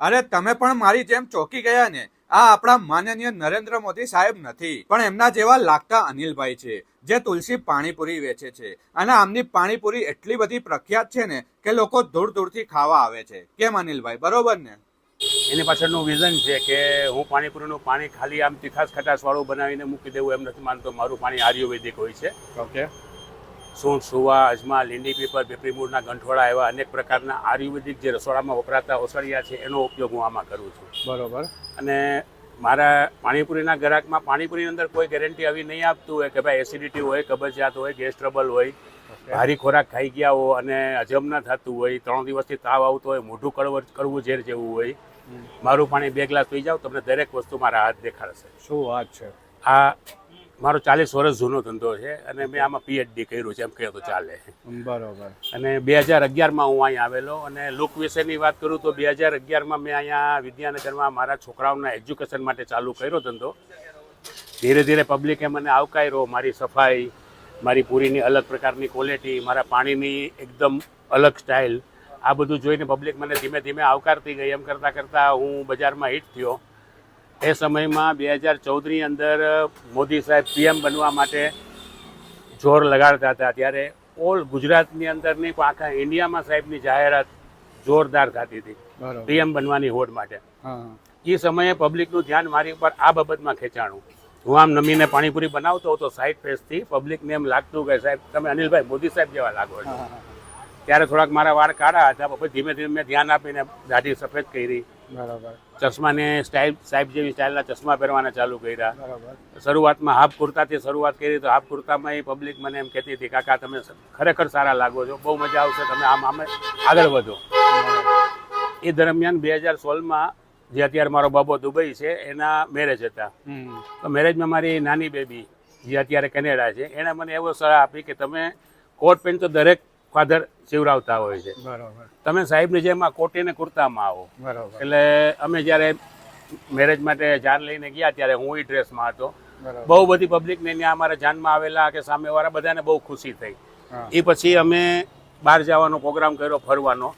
અરે તમે પણ મારી જેમ ચોંકી ગયા ને? આ આપણા માનનીય નરેન્દ્ર મોદી સાહેબ નથી, પણ એમના જેવા લાગતા અનિલભાઈ છે, જે તુલસી પાણીપુરી વેચે છે. અને આમની પાણીપુરી એટલી બધી પ્રખ્યાત છે ને કે લોકો દૂર દૂરથી ખાવા આવે છે. કેમ અનિલભાઈ, બરોબર ને? એની પાછળનું વિઝન છે કે હું પાણીપુરીનું પાણી ખાલી આમ તીખાસ ખટાશવાળું બનાવીને મૂકી દેવું એમ નથી માનતો. મારું પાણી આયુર્વેદિક હોય છે. ઓકે. સૂંઠ, સુવા, અજમા, લીંડી પીપર, પીપળી મૂળના ગંઠોડા એવા અનેક પ્રકારના આયુર્વેદિક જે રસોડામાં વપરાતા ઓસડિયા છે એનો ઉપયોગ હું આમાં કરું છું. બરોબર. અને મારા પાણીપુરીના ગ્રાહકમાં પાણીપુરીની અંદર કોઈ ગેરંટી આવી નહીં આપતું હોય કે ભાઈ એસિડિટી હોય, કબજિયાત હોય, ગેસ ટ્રબલ હોય, ભારી ખોરાક ખાઈ ગયા હો અને હજમ ન થતું હોય, 3 દિવસથી તાવ આવતો હોય, મોઢું કડવું ઝેર જેવું હોય, મારું પાણી 2 ગ્લાસ પી જાવ તમને દરેક વસ્તુ મારા હાથ દેખાડશે. શું વાત છે! આ મારો 40 વર્ષ જૂનો ધંધો છે અને મેં આમાં PhD કર્યું છે એમ કહે તો ચાલે. બરોબર. અને 2011માં હું અહીંયા આવેલો. અને લુક વિશેની વાત કરું તો 2011માં મેં અહીંયા વિદ્યાનગરમાં મારા છોકરાઓના એજ્યુકેશન માટે ચાલુ કર્યો ધંધો. ધીરે ધીરે પબ્લિકે મને આવકાર્યો. મારી સફાઈ, મારી પૂરીની અલગ પ્રકારની ક્વોલિટી, મારા પાણીની એકદમ અલગ સ્ટાઇલ, આ બધું જોઈને પબ્લિક મને ધીમે ધીમે આવકારતી ગઈ. એમ કરતાં કરતાં હું બજારમાં હિટ થયો. એ સમયમાં 2014ની અંદર મોદી સાહેબ PM બનવા માટે જોર લગાડતા હતા. ત્યારે ઓલ ગુજરાતની અંદરની પણ આખા ઇન્ડિયામાં સાહેબની જાહેરાત જોરદાર થતી હતી PM બનવાની હોડ માટે. એ સમયે પબ્લિકનું ધ્યાન મારી ઉપર આ બાબતમાં ખેંચાણું. હું આમ નમીને પાણીપુરી બનાવતો હતો સાઈડ ફેસથી, પબ્લિકને એમ લાગતું કે સાહેબ તમે અનિલભાઈ મોદી સાહેબ જેવા લાગો છો. ત્યારે થોડાક મારા વાળ કાળા હતા, પછી ધીમે ધીમે ધ્યાન આપીને દાઢી સફેદ કરી. બરાબર. ચશ્માને સ્ટાઇલ સાહેબ જેવી સ્ટાઇલના ચશ્મા પહેરવાના ચાલુ કર્યા. શરૂઆતમાં હાફ કુર્તાથી શરૂઆત કરી તો હાફ કુર્તામાં એ પબ્લિક મને એમ કહેતી હતી કાકા તમે ખરેખર સારા લાગો છો, બહુ મજા આવશે, તમે આમ આગળ વધો. એ દરમિયાન 2016માં જે અત્યારે મારો બાબો દુબઈ છે એના મેરેજ હતા. તો મેરેજમાં મારી નાની બેબી જે અત્યારે કેનેડા છે એણે મને એવો સલાહ આપી કે તમે કોટ પેન્ટ તો દરેક ફાધર સિવડાવતા હોય છે, બરોબર, તમે તમે સાહેબની જેમ આ કોટીને કુર્તામાં આવો. બરોબર. એટલે અમે જ્યારે મેરેજ માટે જાન લઈને ગયા ત્યારે હું એ ડ્રેસમાં હતો. બહુ બધી પબ્લિકને ત્યાં અમારા જાનમાં આવેલા કે સામેવાળા બધાને બહુ ખુશી થઈ. એ પછી અમે બહાર જવાનો પ્રોગ્રામ કર્યો ફરવાનો.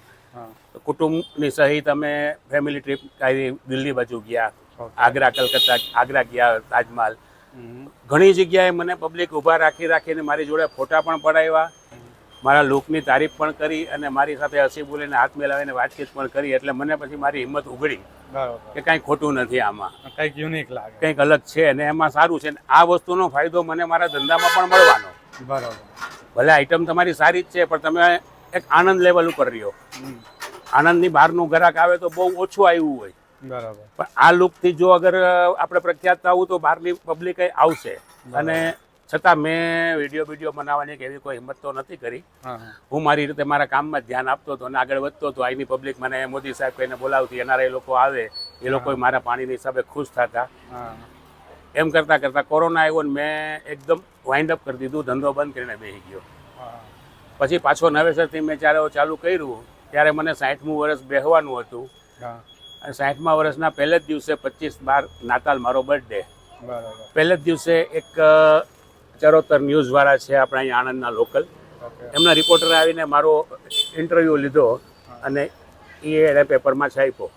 કુટુંબની સહિત અમે ફેમિલી ટ્રીપ કરી, દિલ્હી બાજુ ગયા, આગ્રા, કલકત્તા, આગ્રા ગયા, તાજમહાલ. ઘણી જગ્યાએ મને પબ્લિક ઊભા રાખીને મારી જોડે ફોટા પણ પડાવ્યા, મારા લુકની તારીફ પણ કરી અને મારી સાથે હસી બોલીને હાથ મિલાવીને વાતચીત પણ કરી. એટલે મને પછી મારી હિંમત ઉઘડી કે કાંઈ ખોટું નથી આમાં, કંઈક યુનિક લાગે, કંઈક અલગ છે અને એમાં સારું છે. આ વસ્તુનો ફાયદો મને મારા ધંધામાં પણ મળવાનો. બરોબર. ભલે આઈટમ તમારી સારી જ છે પણ તમે એક આનંદ લેવલ ઉપર રહ્યો. આનંદની બહારનું ગ્રાહક આવે તો બહુ ઓછું આવ્યું હોય, બરાબર, પણ આ લુકથી જો અગર આપણે પ્રખ્યાત થવું તો બહારની પબ્લિક આવશે. અને છતાં મેં વિડીયો બનાવવાની કે એવી કોઈ હિંમત તો નથી કરી. હું મારી રીતે મારા કામમાં જ ધ્યાન આપતો હતો અને આગળ વધતો હતો. અહીંની પબ્લિક મને મોદી સાહેબ કહીને બોલાવતી, એનઆરઆઈ લોકો આવે, એ લોકો મારા પાણીની હિસાબે ખુશ થતા. એમ કરતાં કરતાં કોરોના આવ્યો ને મેં એકદમ વાઇન્ડ અપ કરી દીધું, ધંધો બંધ કરીને બેસી ગયો. પછી પાછો નવેસરથી મેં જ્યારે ચાલુ કર્યું ત્યારે મને 60મું વર્ષ બેસવાનું હતું. અને 60મા વર્ષના પહેલે જ દિવસે 25/12 નાતાલ મારો બર્થડે. પહેલે જ દિવસે એક ચરોતર ન્યૂઝવાળા છે આપણા અહીં આણંદના લોકલ, એમના રિપોર્ટર આવીને મારો ઇન્ટરવ્યૂ લીધો અને એને પેપરમાં છાપ્યો.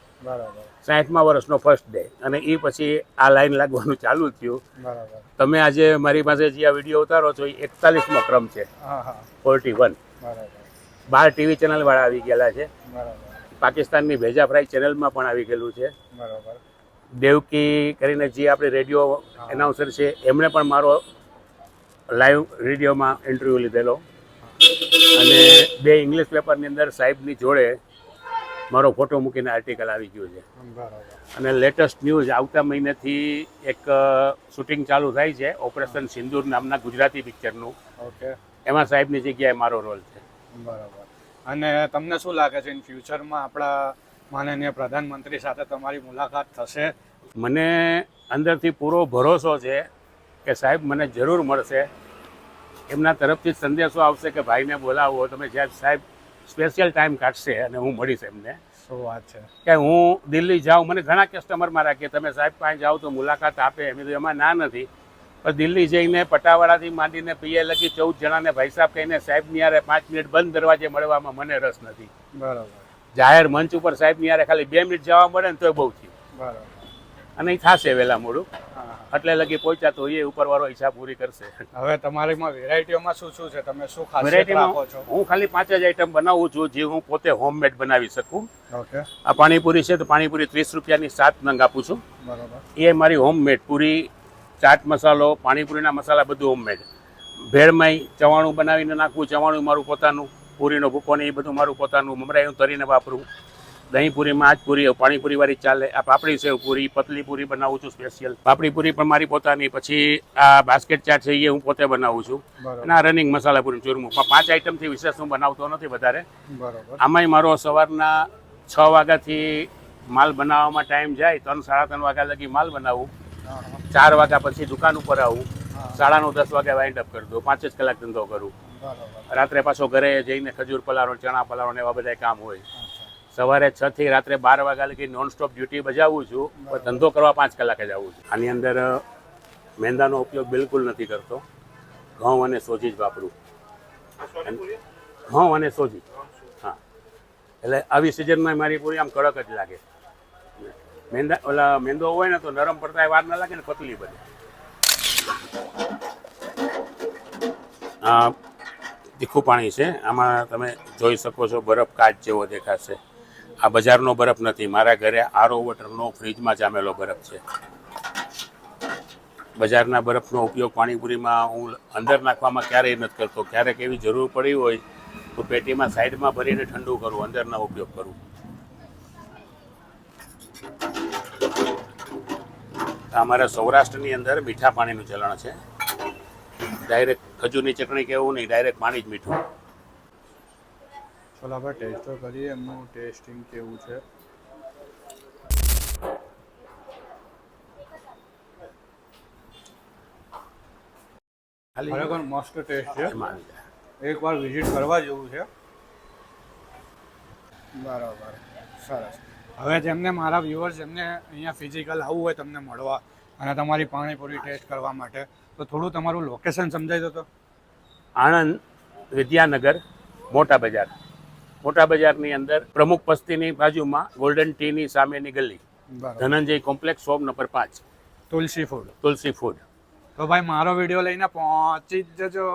60મા વર્ષનો ફર્સ્ટ ડે. અને એ પછી આ લાઈન લાગવાનું ચાલુ થયું. તમે આજે મારી પાસે જે આ વિડીયો ઉતારો છો એ 41મો ક્રમ છે, 41. 12 ટીવી ચેનલવાળા આવી ગયેલા છે. પાકિસ્તાનની ભેજા ફ્રાઈ ચેનલમાં પણ આવી ગયેલું છે. દેવકી કરીને જે આપણી રેડિયો એનાઉન્સર છે એમણે પણ મારો લાઈવ રેડિયોમાં ઇન્ટરવ્યૂ લીધેલો. અને 2 ઇંગ્લિશ પેપરની અંદર સાહેબની જોડે મારો ફોટો મૂકીને આર્ટિકલ આવી ગયું છે. અને લેટેસ્ટ ન્યૂઝ આવતા મહિનેથી એક શૂટિંગ ચાલુ થાય છે, ઓપરેશન સિંદૂર નામના ગુજરાતી પિક્ચરનું. એમાં સાહેબની જગ્યાએ મારો રોલ છે. બરાબર. અને તમને શું લાગે છે ઇન ફ્યુચરમાં આપણા માનનીય પ્રધાનમંત્રી સાથે તમારી મુલાકાત થશે? મને અંદરથી પૂરો ભરોસો છે કે સાહેબ મને જરૂર મળશે. એમના તરફથી જ સંદેશો આવશે કે ભાઈને બોલાવો તમે, જ્યારે સાહેબ સ્પેશિયલ ટાઈમ કાઢશે અને હું મળીશ એમને. શું વાત છે કે હું દિલ્હી જાઉં, મને ઘણા કસ્ટમરમાં રાખીએ તમે સાહેબ પાસે જાઓ તો મુલાકાત આપે, એમ તો એમાં ના નથી. પણ દિલ્હી જઈને પટાવાળાથી માંડીને PA લગી 14 જણાને ભાઈ સાહેબ કહીને સાહેબની યારે 5 મિનિટ બંધ દરવાજે મળવામાં મને રસ નથી. બરાબર. જાહેર મંચ ઉપર સાહેબની યારે ખાલી 2 મિનિટ જવા મળે ને તોય બહુ થયું. બરાબર. અને એ થશે વહેલા મોડું, હા. એટલે લગી પહોંચ્યા તો એ ઉપરવાળો હિસાબ પૂરી કરશે. હવે તમારીમાં વેરાયટીઓમાં શું શું છે? તમે શું ખાસિયત વેરાયટીમાં રાખો છો? હું ખાલી 5 જ આઈટમ બનાવું છું જે હું પોતે હોમમેડ બનાવી શકું. ઓકે. આ પાણીપુરી છે તો પાણીપુરી 30 રૂપિયાની 7 નંગ આપું છું. બરાબર. એ મારી હોમમેડ પૂરી, ચાટ મસાલો, પાણીપુરીના મસાલા બધું હોમમેડ. ભેળમાંય ચવાણું બનાવીને નાખવું, ચવાણું મારું પોતાનું, પૂરીનો ભૂકો ને એ બધું મારું પોતાનું, મમરાઈ હું તરીને વાપરું. દહીં પૂરીમાં આ જ પૂરી, પાણીપુરી વાળી ચાલે. આ પાપડી સેવ પૂરી, પતલી પૂરી બનાવું છું સ્પેશિયલ. પાપડી પૂરી પણ મારી પોતાની. પછી આ બાસ્કેટ ચાટ છે એ હું પોતે બનાવું છું. અને આ રનિંગ મસાલા પૂરી ચૂરમું. 5 આઈટમથી વિશેષ હું બનાવતો નથી વધારે. બરાબર. આમાંય મારો સવારના 6 વાગ્યાથી માલ બનાવવામાં ટાઈમ જાય, 3 સાડા 3 વાગ્યા લગી માલ બનાવું. 4 વાગ્યા પછી દુકાન ઉપર આવું, 9:30 10 વાગે વાઇન્ડ અપ કરી દઉં. 5 જ કલાક ધંધો કરું. રાત્રે પાછો ઘરે જઈને ખજૂર પલાળો, ચણા પલાળો ને એવા બધા કામ હોય. સવારે 6 થી રાત્રે 12 વાગ્યા લગી નોન સ્ટોપ ડ્યુટી બજાવું છું. પણ ધંધો કરવા 5 કલાકે જ આવું છું. આની અંદર મેંદાનો ઉપયોગ બિલકુલ નથી કરતો. ઘઉં અને સોજી જ વાપરું. ઘઉં અને સોજી. હા, એટલે આવી સિઝનમાં મારી પૂરી આમ કડક જ લાગે. મેંદો હોય ને તો નરમ પડતા વાર ના લાગે ને પતલી બને. તીખું પાણી છે, આમાં તમે જોઈ શકો છો બરફ કાચ જેવો દેખાશે. આ બજારનો બરફ નથી, મારા ઘરે આરો વોટરનો ફ્રીજમાં જામેલો બરફ છે. બજારના બરફનો ઉપયોગ પાણીપુરીમાં હું અંદર નાખવામાં ક્યારેય નથી કરતો. ક્યારેક એવી જરૂર પડી હોય તો પેટીમાં સાઈડમાં ભરીને ઠંડુ કરું, અંદરના ઉપયોગ કરું. અમારા સૌરાષ્ટ્રની અંદર મીઠા પાણીનું ચલણ છે. ડાયરેક્ટ ખજૂરની ચટણી કેવું નહીં, ડાયરેક્ટ પાણી જ મીઠું. ચાલો આપણે ટેસ્ટ કરીએ એમનું ટેસ્ટિંગ કેવું છે. ખરેખર મસ્ત ટેસ્ટ છે. એકવાર વિઝિટ કરવા જેવું છે. બરાબર, સરસ. હવે જેમને મારા વ્યુઅર્સ જેમને અહીંયા ફિઝિકલ આવવું હોય તમને મળવા અને તમારી પાણીપુરી ટેસ્ટ કરવા માટે, તો થોડું તમારું લોકેશન સમજાવી દો તો. આણંદ વિદ્યાનગર મોટા બજાર. મોટા બજારની અંદર પ્રમુખ પસ્તીની બાજુમાં ગોલ્ડન ટીની સામેની ગલી, ધનંજય કોમ્પ્લેક્સ, શોપ નંબર 5, તુલસી ફૂડ. તુલસી ફૂડ. તો ભાઈ મારો વિડીયો લઈને પહોંચી જ જજો.